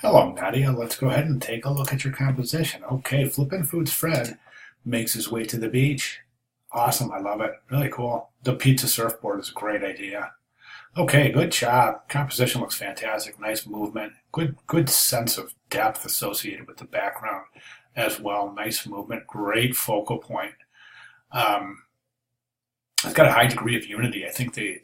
Hello, Nadia. Let's go ahead and take a look at your composition. Okay, Flippin' Foods Fred makes his way to the beach. Awesome, I love it. Really cool. The pizza surfboard is a great idea. Okay, good job. Composition looks fantastic. Nice movement. Good sense of depth associated with the background as well. Nice movement. Great focal point. Um, it's got a high degree of unity. I think the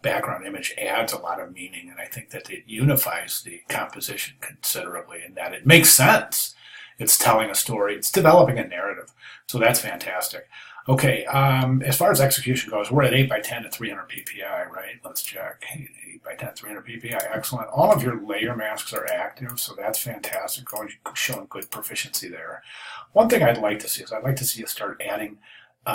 background image adds a lot of meaning, and I think that it unifies the composition considerably in that it makes sense. It's telling a story. It's developing a narrative. So that's fantastic. Okay, as far as execution goes, we're at 8 by 10 at 300 ppi, right? Let's check. 8 by 10 at 300 ppi, excellent. All of your layer masks are active, so that's fantastic. Showing good proficiency there. One thing I'd like to see is I'd like to see you start adding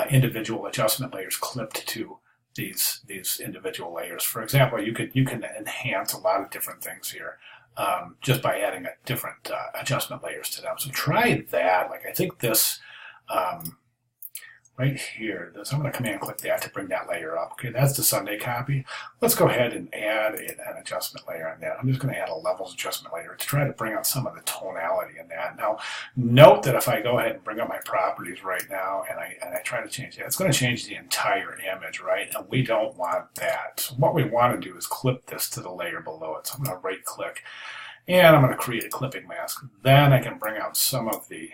individual adjustment layers clipped to these individual layers. For example, you can enhance a lot of different things here just by adding a different adjustment layers to them. So try that. Like I think this right here, I'm going to command click that to bring that layer up. Okay, that's the Sunday copy. Let's go ahead and add an adjustment layer on that. I'm just going to add a levels adjustment layer to try to bring out some of the tonality in that. Now, note that if I go ahead and bring up my properties right now and I try to change that, it's going to change the entire image, right? And we don't want that. So what we want to do is clip this to the layer below it. So I'm going to right click and I'm going to create a clipping mask. Then I can bring out some of the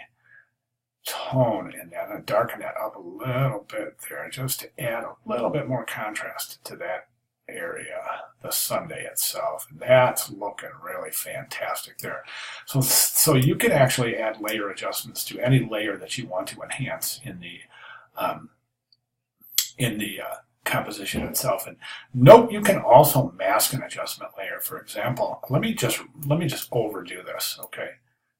tone in that and darken that up a little bit there just to add a little bit more contrast to that area, the Sunday itself. That's looking really fantastic there. So you can actually add layer adjustments to any layer that you want to enhance in the composition itself. And note you can also mask an adjustment layer. For example, let me just overdo this, okay?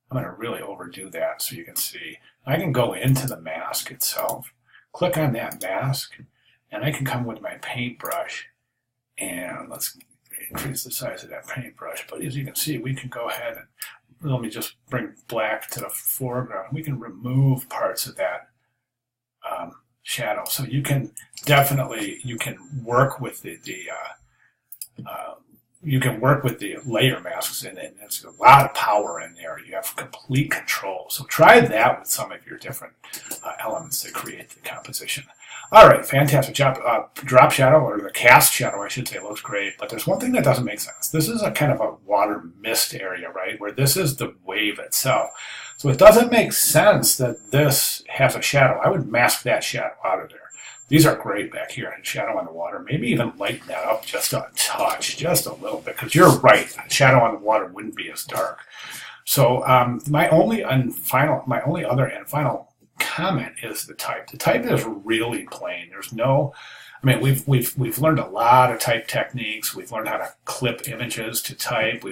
I'm going to really overdo that so you can see. I can go into the mask itself, click on that mask, and I can come with my paintbrush, and let's increase the size of that paintbrush. But as you can see, we can go ahead and let me just bring black to the foreground. We can remove parts of that shadow. So you can definitely, work with you can work with the layer masks in it, and there's a lot of power in there. You have complete control. So try that with some of your different elements that create the composition. All right, fantastic job. Drop shadow, or the cast shadow, I should say, looks great. But there's one thing that doesn't make sense. This is a kind of a water mist area, right, where this is the wave itself. So it doesn't make sense that this has a shadow. I would mask that shadow out of there. These are great back here, shadow on the water. Maybe even lighten that up just a touch, just a little bit, because you're right, shadow on the water wouldn't be as dark. So my only other and final comment is the type. The type is really plain. There's no, I mean, we've learned a lot of type techniques. We've learned how to clip images to type.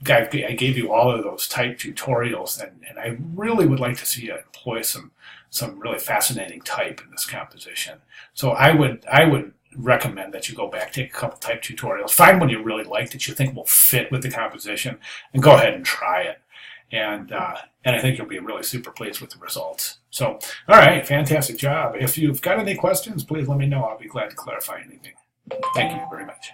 I gave you all of those type tutorials, and I really would like to see you employ some really fascinating type in this composition. So I would recommend that you go back, take a couple type tutorials, find one you really like that you think will fit with the composition, and go ahead and try it. And I think you'll be really super pleased with the results. So, all right, fantastic job. If you've got any questions, please let me know. I'll be glad to clarify anything. Thank you very much.